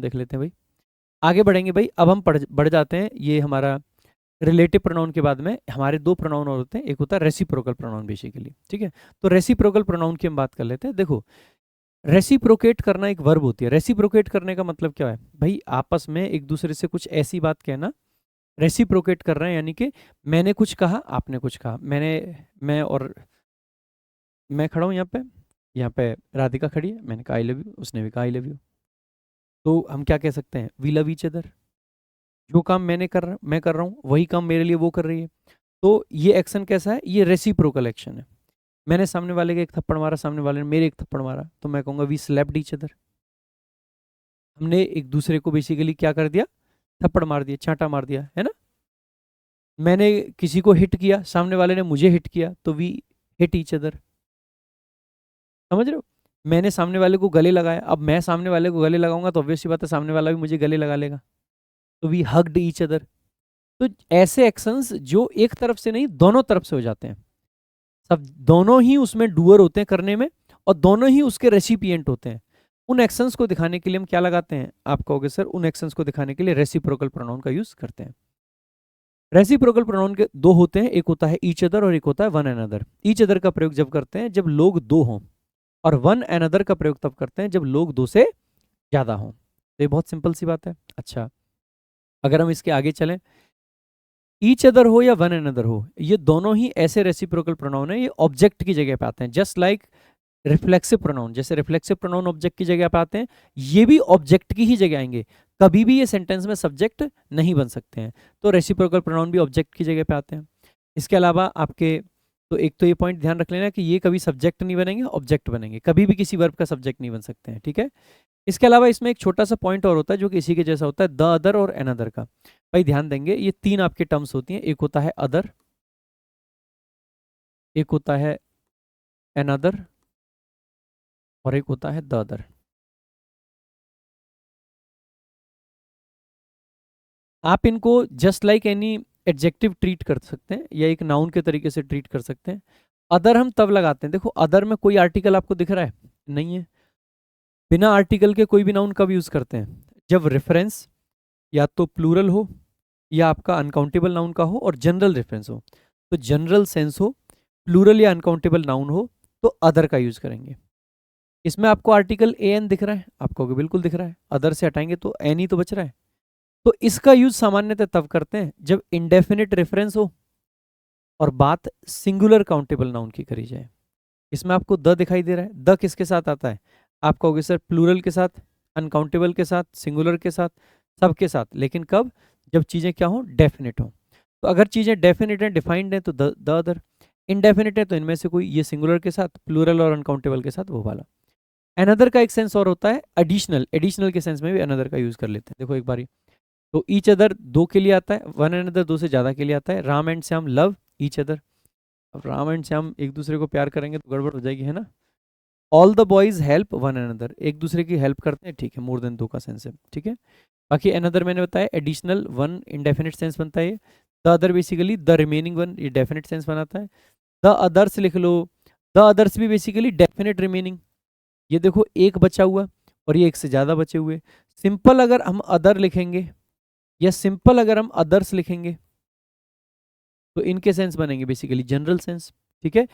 देख लेते हैं भाई, आगे बढ़ेंगे भाई। अब हम बढ़ जाते हैं, ये हमारा रिलेटिव प्रोनाउन के बाद में हमारे दो प्रोनाउन और होते हैं, एक होता है रेसिप्रोकल प्रोनाउन बेसिकली, ठीक है। तो रेसिप्रोकल प्रोनाउन की हम बात कर लेते हैं। देखो, रेसिप्रोकेट करना एक वर्ब होती है। रेसिप्रोकेट करने का मतलब क्या है भाई, आपस में एक दूसरे से कुछ ऐसी बात कहना। रेसिप्रोकेट कर रहे हैं यानी कि मैंने कुछ कहा, आपने कुछ कहा। मैं खड़ा हूँ यहाँ पे राधिका खड़ी है, मैंने कहा आई लव यू, उसने भी कहा आई लव यू। तो हम क्या कह सकते हैं, वी लव ईच अदर। जो काम मैं कर रहा हूँ, वही काम मेरे लिए वो कर रही है। तो ये एक्शन कैसा है, ये रेसिप्रोकल एक्शन है। मैंने सामने वाले के एक थप्पड़ मारा, सामने वाले ने मेरे एक थप्पड़ मारा, तो मैं कहूंगा वी स्लैप्ड ईच अदर। हमने एक दूसरे को बेसिकली क्या कर दिया, थप्पड़ मार दिया, चांटा मार दिया, है ना। मैंने किसी को हिट किया, सामने वाले ने मुझे हिट किया, तो वी हिट ईच अदर। समझ रहे हो। मैंने सामने वाले को गले लगाया, अब मैं सामने वाले को गले लगाऊंगा तो ऑब्वियस सी बात है सामने वाला भी मुझे गले लगा लेगा, तो वी हग्ड ईच अदर। तो ऐसे एक्शंस जो एक तरफ से नहीं, दोनों तरफ से हो जाते हैं। सब दोनों ही उसमें डूअर होते हैं करने में, और दोनों ही उसके रेसिपिएंट होते हैं। उन एक्शंस को दिखाने के लिए हम क्या लगाते हैं, आप कहोगे सर उन एक्शंस को दिखाने के लिए रेसिप्रोकल प्रोनाउन का यूज करते हैं। रेसिप्रोकल प्रोनाउन के दो होते हैं, एक होता है ईच अदर और एक होता है वन अनदर। ईच अदर का प्रयोग जब करते हैं जब लोग दो हों, और वन अनदर का प्रयोग तब करते हैं जब लोग दो से ज्यादा हों। तो ये बहुत सिंपल सी बात है। अच्छा, अगर हम इसके आगे चलें, ईच अदर हो या वन अनदर हो, ये दोनों ही ऐसे रेसिप्रोकल प्रोनाउन है, ये ऑब्जेक्ट की जगह पे आते हैं। जस्ट लाइक रिफ्लेक्सिव प्रोनाउन, जैसे रिफ्लेक्सिव प्रोनाउन ऑब्जेक्ट की जगह पे आते हैं, ये भी ऑब्जेक्ट की ही जगह आएंगे। कभी भी ये सेंटेंस में सब्जेक्ट नहीं बन सकते हैं। तो रेसिप्रोकल प्रोनाउन भी ऑब्जेक्ट की जगह पे आते हैं। इसके अलावा आपके, तो एक तो ये पॉइंट ध्यान रख लेना कि ये कभी सब्जेक्ट नहीं बनेंगे, ऑब्जेक्ट बनेंगे, कभी भी किसी वर्ब का सब्जेक्ट नहीं बन सकते हैं, ठीक है। इसके अलावा इसमें एक छोटा सा पॉइंट और होता है जो कि इसी के जैसा होता है, द अदर और अनदर का। भाई ध्यान देंगे, ये तीन आपके टर्म्स होती हैं, एक होता है अदर, एक होता है अनदर, और एक होता है द अदर। आप इनको just like any adjective treat कर सकते हैं, या एक नाउन के तरीके से ट्रीट कर सकते हैं। अदर हम तब लगाते हैं, देखो अदर में कोई आर्टिकल आपको दिख रहा है, नहीं है। बिना आर्टिकल के कोई भी नाउन कब यूज करते हैं, जब रेफरेंस या तो प्लूरल हो, या आपका अनकाउंटेबल नाउन का हो, और जनरल रेफरेंस हो। तो जनरल सेंस हो, प्लूरल या अनकाउंटेबल नाउन हो, तो अदर का यूज करेंगे। इसमें आपको आर्टिकल ए एन दिख रहा है, आपको बिल्कुल दिख रहा है, अदर से हटाएंगे तो एन ही तो बच रहा है। तो इसका यूज सामान्यतः तब करते हैं जब इंडेफिनिट रेफरेंस हो और बात सिंगुलर काउंटेबल नाउन की करी जाए। इसमें आपको द दिखाई दे रहा है, द किसके साथ आता है, आप कहोगे सर प्लूरल के साथ, अनकाउंटेबल के साथ, सिंगुलर के साथ, सबके साथ। लेकिन कब, जब चीजें क्या हो, डेफिनेट हो। तो अगर चीजें डेफिनेट हैं, डिफाइंड हैं, तो द अदर। इनडेफिनेट है तो इनमें से कोई, ये सिंगुलर के साथ, प्लूरल और अनकाउंटेबल के साथ वो वाला। अनदर का एक सेंस और होता है एडिशनल, एडिशनल के सेंस में भी अनदर का यूज कर लेते हैं। देखो एक बारी, तो ईच अदर दो के लिए आता है, वन अनदर दो से ज्यादा के लिए आता है। Ram and Shyam love each other. अब राम एंड श्याम एक दूसरे को प्यार करेंगे तो गड़बड़ हो जाएगी, है ना। All the boys help one another, एक दूसरे की हेल्प करते हैं, ठीक है, मोर देन दो का सेंस है, ठीक है। बाकी अनदर मैंने बताया एडिशनल, वन इंडेफिनिट सेंस बनता है। The other basically the remaining one, ये डेफिनेट सेंस बनाता है। द अदर्स लिख लो, द अदर्स भी बेसिकली डेफिनेट रिमेनिंग। ये देखो एक बचा हुआ और ये एक से ज्यादा बचे हुए। सिंपल अगर हम अदर लिखेंगे, या सिंपल अगर हम अदर्स लिखेंगे, तो इनके सेंस बनेंगे बेसिकली जनरल सेंस, ठीक है।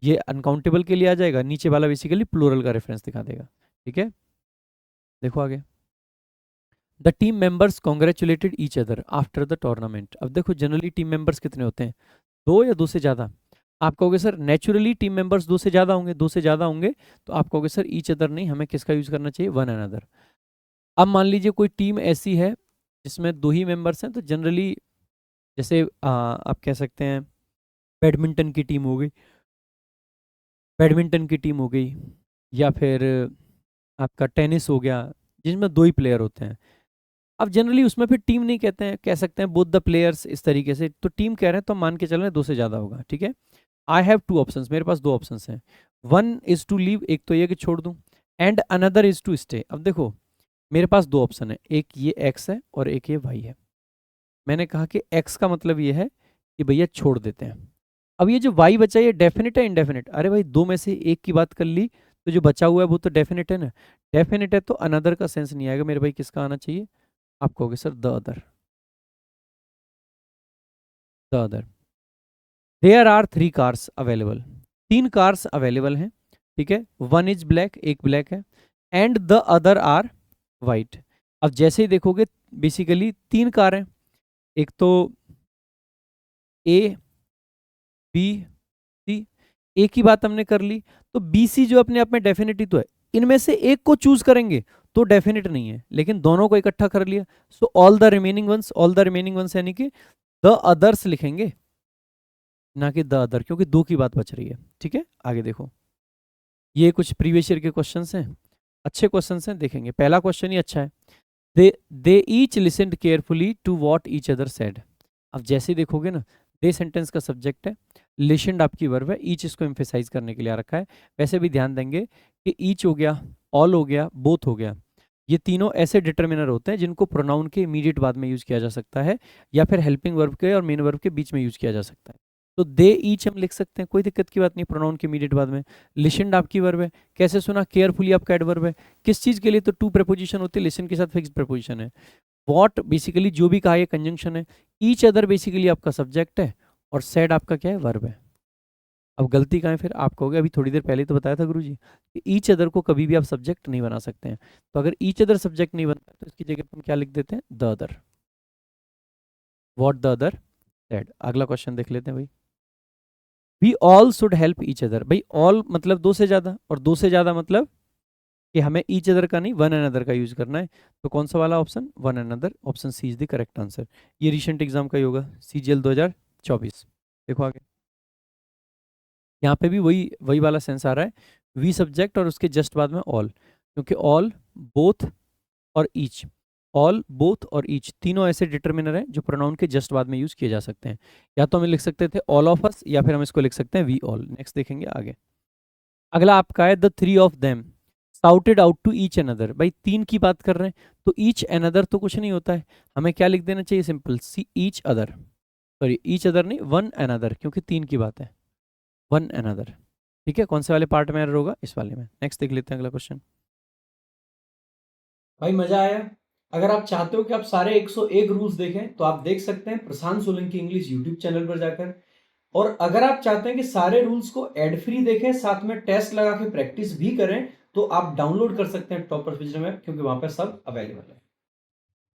ये अनकाउंटेबल के लिए आ जाएगा, नीचे वाला बेसिकली प्लूरल का रेफरेंस दिखा देगा, ठीक है। देखो आगे, the team members congratulated each other after the tournament. अब देखो जनरली टीम मेंबर्स कितने होते हैं, दो या दो से ज्यादा। आप कहोगे सर नेचुरली टीम मेंबर्स दो से ज्यादा होंगे, दो से ज्यादा होंगे, तो आप कहोगे सर ईच अदर नहीं, हमें किसका यूज करना चाहिए, वन अनदर। अब मान लीजिए कोई टीम ऐसी है जिसमें दो ही मेंबर्स हैं, तो जनरली जैसे आप कह सकते हैं बैडमिंटन की टीम हो गई, बैडमिंटन की टीम हो गई, या फिर आपका टेनिस हो गया, जिसमें दो ही प्लेयर होते हैं। अब जनरली उसमें फिर टीम नहीं कहते हैं, कह सकते हैं बोथ द प्लेयर्स, इस तरीके से। तो टीम कह रहे हैं तो मान के चल रहे हैं दो से ज़्यादा होगा, ठीक है। आई हैव टू ऑप्शंस, मेरे पास दो ऑप्शंस हैं। वन इज टू लीव, एक तो ये कि छोड़ दूं, and another is to stay. अब देखो मेरे पास दो ऑप्शन है, एक ये एक्स है और एक ये वाई है। मैंने कहा कि एक्स का मतलब ये है कि भैया छोड़ देते हैं। अब ये जो वाई बचा, ये डेफिनेट है इंडेफिनेट, अरे भाई दो में से एक की बात कर ली तो जो बचा हुआ है वो तो डेफिनेट है ना, डेफिनेट है तो अनदर का सेंस नहीं आएगा मेरे भाई, किसका आना चाहिए? आप कहोगे sir the other, the other. There are 3 cars available, 3 cars available हैं, ठीक है, वन इज ब्लैक, एक ब्लैक है, and the other are white. अब जैसे ही देखोगे बेसिकली 3 कार हैं, एक तो ए बी सी, ए की बात हमने कर ली, तो बी सी जो अपने आप में डेफिनेट ही तो है, इनमें से एक को चूज करेंगे तो डेफिनेट नहीं है, लेकिन दोनों को इकट्ठा कर लिया, so all the remaining ones, all the remaining ones यानी कि द अदर्स लिखेंगे, ना कि द अदर, क्योंकि दो की बात बच रही है। ठीक है, आगे देखो, ये कुछ प्रीवियस ईयर के क्वेश्चंस हैं, अच्छे क्वेश्चंस हैं, देखेंगे। पहला क्वेश्चन ही अच्छा है, they they each listened carefully to what each other said. अब जैसे ही देखोगे ना, दे सेंटेंस का सब्जेक्ट है, लिसनड आपकी वर्ब है, ईच इसको एम्फेसाइज करने के लिए आ रखा है। वैसे भी ध्यान देंगे कि ईच हो गया, ऑल हो गया, बोथ हो गया, ये तीनों ऐसे डिटर्मिनर होते हैं जिनको प्रोनाउन के इमीडिएट बाद में यूज किया जा सकता है, या फिर हेल्पिंग वर्ब के और मेन वर्ब के बीच में यूज किया जा सकता है। तो दे ईच हम लिख सकते हैं, कोई दिक्कत की बात नहीं, प्रोनाउन के इमीडिएट बाद में। लिसनड आपकी वर्ब है, कैसे सुना, केयरफुली आपका एडवर्ब है, किस चीज के लिए, तो टू प्रपोजिशन होती है, लिसन के साथ फिक्स्ड प्रपोजिशन है। वॉट बेसिकली जो भी कहा, ये कंजंक्शन है। ईच अदर बेसिकली आपका सब्जेक्ट है, और सेड आपका क्या है, वर्ब है। अब गलती कहाँ है फिर, आप कहोगे अभी थोड़ी देर पहले तो बताया था गुरुजी कि ईच अदर को कभी भी आप सब्जेक्ट नहीं बना सकते हैं, तो अगर ईच अदर सब्जेक्ट नहीं बनता तो इसकी जगह पर हम क्या लिख देते हैं, the other, what the other said. अगला क्वेश्चन देख लेते हैं भाई, we all should help each other. भाई ऑल मतलब दो से ज्यादा, और दो से ज्यादा मतलब कि हमें ईच अदर का नहीं, वन अनदर का यूज करना है, तो कौन सा वाला option, one another, option C is the correct answer. ये रिसेंट एग्जाम का ही होगा, सीजीएल 2024। देखो आगे, यहाँ पे भी वही वही वाला सेंस आ रहा है, वी सब्जेक्ट और उसके जस्ट बाद में ऑल, क्योंकि ऑल, बोथ और ईच, ऑल, बोथ और ईच तीनों ऐसे डिटर्मिनर हैं जो प्रोनाउन के जस्ट बाद में यूज किए जा सकते हैं। या तो हम लिख सकते थे ऑल ऑफ अस, या फिर हम इसको लिख सकते हैं वी ऑल। नेक्स्ट देखेंगे आगे, अगला आपका है the three of them shouted out to each other. भाई तीन की बात कर रहे हैं, तो ईच अनदर तो कुछ नहीं होता है, हमें क्या लिख देना चाहिए, simple see each other, sorry each other नहीं, वन अनदर, क्योंकि तीन की बात है, वन अनदर। ठीक है, कौन से वाले पार्ट में एरर होगा, इस वाले में। नेक्स्ट देख लेते हैं अगला क्वेश्चन। भाई मजा आया? अगर आप चाहते हो कि आप सारे 101 रूल्स देखें तो आप देख सकते हैं प्रशांत सोलंकी इंग्लिश यूट्यूब चैनल पर जाकर। और अगर आप चाहते हैं कि सारे रूल्स को एड फ्री देखें, साथ में टेस्ट लगा के प्रैक्टिस भी करें, तो आप डाउनलोड कर सकते हैं टॉपर फिजर में, क्योंकि वहां पर सब अवेलेबल है।